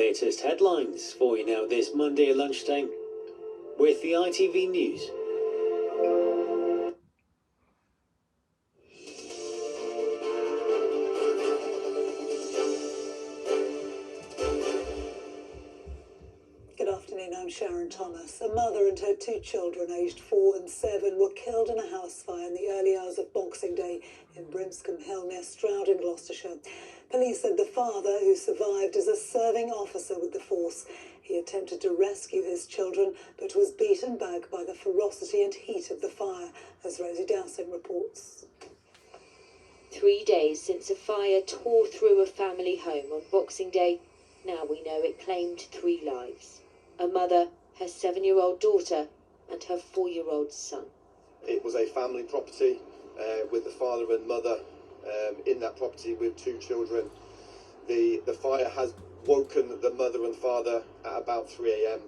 latest headlines for you now this Monday lunchtime with the ITV News. Good afternoon, I'm Sharon Thomas. A mother and her two children, aged 4 and 7, were killed in a house fire in the early hours of Boxing Day in Brimscombe Hill near Stroud in Gloucestershire. Police said the father, who survived, is a serving officer with the force. He attempted to rescue his children, but was beaten back by the ferocity and heat of the fire, as Rosie Dowsing reports. 3 days since a fire tore through a family home on Boxing Day, now we know it claimed 3 lives. A mother, her 7-year-old daughter, and her 4-year-old son. It was a family property with the father and mother in that property with 2 children. The fire has woken the mother and father at about 3 a.m.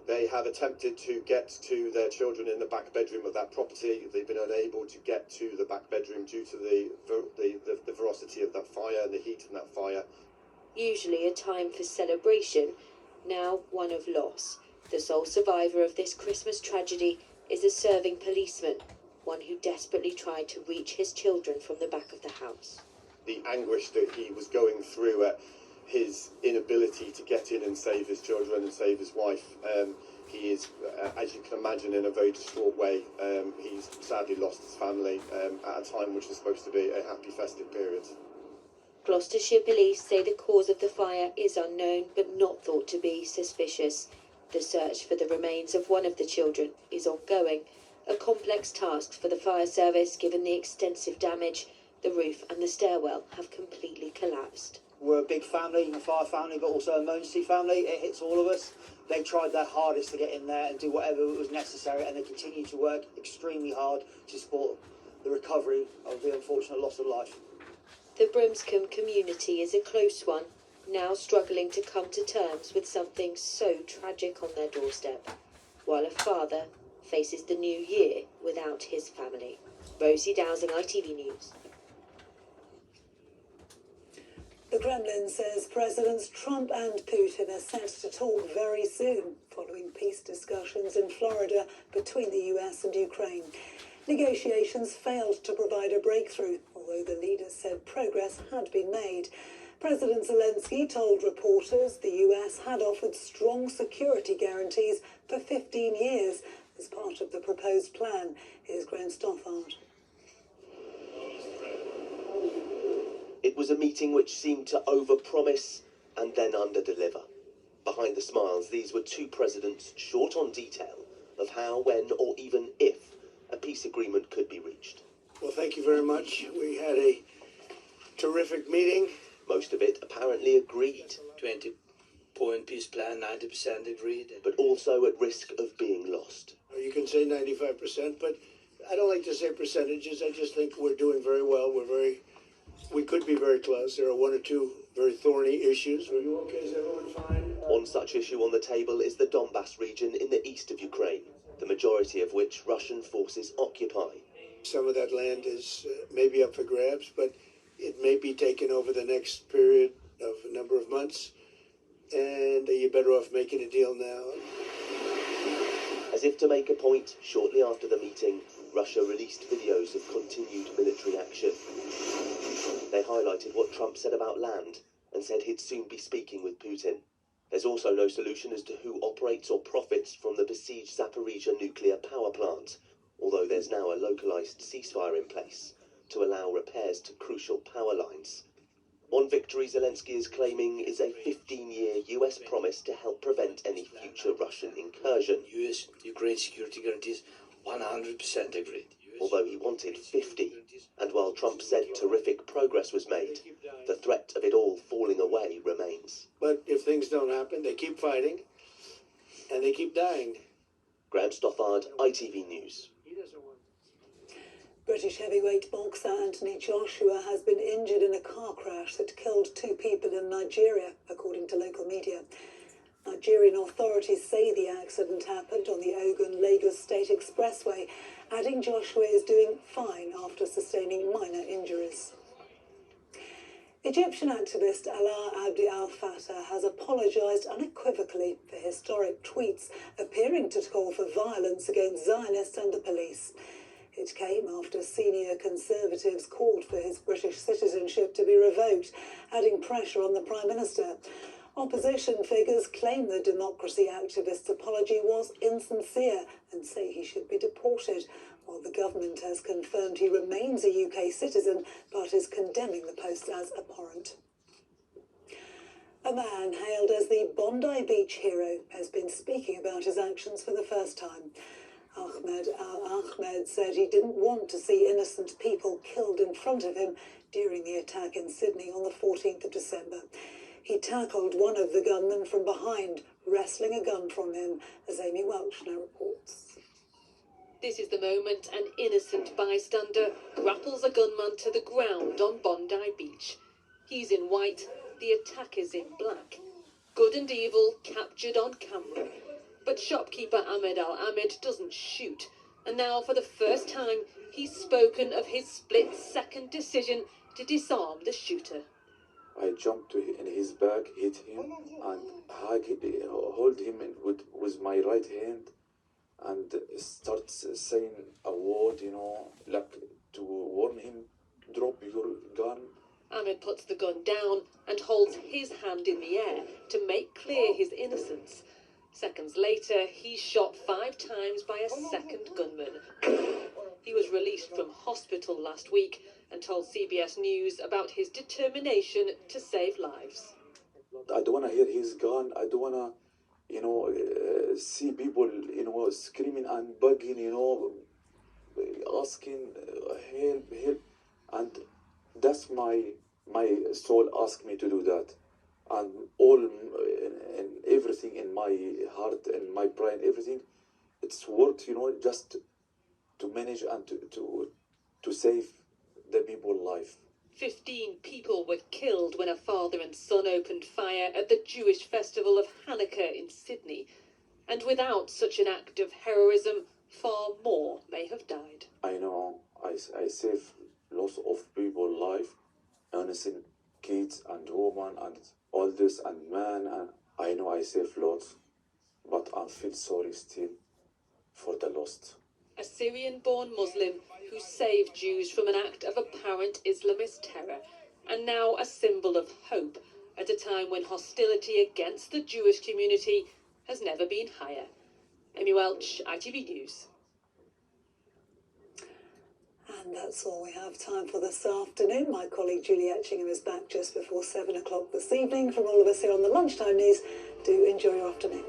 They have attempted to get to their children in the back bedroom of that property. They've been unable to get to the back bedroom due to the ferocity of that fire and the heat in that fire. Usually a time for celebration, now one of loss. The sole survivor of this Christmas tragedy is a serving policeman, one who desperately tried to reach his children from the back of the house. The anguish that he was going through at his inability to get in and save his children and save his wife, he is, as you can imagine, in a very distraught way. He's sadly lost his family at a time which was supposed to be a happy festive period. Gloucestershire police say the cause of the fire is unknown but not thought to be suspicious. The search for the remains of one of the children is ongoing, a complex task for the fire service given the extensive damage. The roof and the stairwell have completely collapsed. We're a big family, a fire family, but also an emergency family. It hits all of us. They tried their hardest to get in there and do whatever was necessary, and they continue to work extremely hard to support the recovery of the unfortunate loss of life. The Brimscombe community is a close one, now struggling to come to terms with something so tragic on their doorstep, while a father faces the new year without his family. Rosie Dowsing, ITV News. The Kremlin says Presidents Trump and Putin are set to talk very soon, following peace discussions in Florida between the US and Ukraine. Negotiations failed to provide a breakthrough, although the leaders said progress had been made. President Zelensky told reporters the US had offered strong security guarantees for 15 years as part of the proposed plan. Here's Graham Stothard. It was a meeting which seemed to overpromise and then underdeliver. Behind the smiles, these were 2 presidents short on detail of how, when, or even if a peace agreement could be reached. Well, thank you very much. We had a terrific meeting. Most of it apparently agreed. 20-point peace plan, 90% agreed. But also at risk of being lost. You can say 95%, but I don't like to say percentages. I just think we're doing very well. We could be very close. There are 1 or 2 very thorny issues. Are you okay? Is everyone fine? One such issue on the table is the Donbass region in the east of Ukraine, the majority of which Russian forces occupy. Some of that land is maybe up for grabs, but it may be taken over the next period of a number of months, and you're better off making a deal now. As if to make a point, shortly after the meeting, Russia released videos of continued military action. They highlighted what Trump said about land and said he'd soon be speaking with Putin. There's also no solution as to who operates or profits from the besieged Zaporizhzhia nuclear power plant, although there's now a localized ceasefire in place to allow repairs to crucial power lines. One victory Zelensky is claiming is a 15-year US promise to help prevent any future Russian incursion. US-Ukraine security guarantees 100% agreed. Although he wanted 50, and while Trump said terrific progress was made, the threat of it all falling away remains. But if things don't happen, they keep fighting, and they keep dying. Graham Stothard, ITV News. British heavyweight boxer Anthony Joshua has been injured in a car crash that killed 2 people in Nigeria, according to local media. Nigerian authorities say the accident happened on the Ogun-Lagos State Expressway, adding Joshua is doing fine after sustaining minor injuries. Egyptian activist Alaa Abdi al-Fattah has apologised unequivocally for historic tweets appearing to call for violence against Zionists and the police. It came after senior Conservatives called for his British citizenship to be revoked, adding pressure on the Prime Minister. Opposition figures claim the democracy activist's apology was insincere and say he should be deported, while the government has confirmed he remains a UK citizen but is condemning the post as abhorrent. A man hailed as the Bondi Beach hero has been speaking about his actions for the first time. Ahmed Al-Ahmed said he didn't want to see innocent people killed in front of him during the attack in Sydney on the 14th of December. He tackled one of the gunmen from behind, wresting a gun from him, as Amy Welch now reports. This is the moment an innocent bystander grapples a gunman to the ground on Bondi Beach. He's in white, the attacker's in black. Good and evil captured on camera. But shopkeeper Ahmed Al-Ahmed doesn't shoot. And now, for the first time, he's spoken of his split-second decision to disarm the shooter. I jumped in his back, hit him, and hold him with my right hand, and start saying a word, like to warn him, drop your gun. Ahmed puts the gun down and holds his hand in the air to make clear his innocence. Seconds later, he's shot 5 times by a second gunman. He was released from hospital last week and told CBS News about his determination to save lives. I don't want to hear his gun. I don't want to, see people, screaming and begging, asking help. And that's my soul asked me to do that. And all and everything in my heart and my brain, everything, it's worked, just to manage and to save the people's life. 15 people were killed when a father and son opened fire at the Jewish festival of Hanukkah in Sydney. And without such an act of heroism, far more may have died. I know I saved lots of people's life, innocent kids and women and oldest and man, and I know I saved lots, but I feel sorry still for the lost. A Syrian-born Muslim who saved Jews from an act of apparent Islamist terror, and now a symbol of hope at a time when hostility against the Jewish community has never been higher. Amy Welch, ITV News. And that's all we have time for this afternoon. My colleague Julie Etchingham is back just before 7 o'clock this evening. From all of us here on the Lunchtime News, do enjoy your afternoon.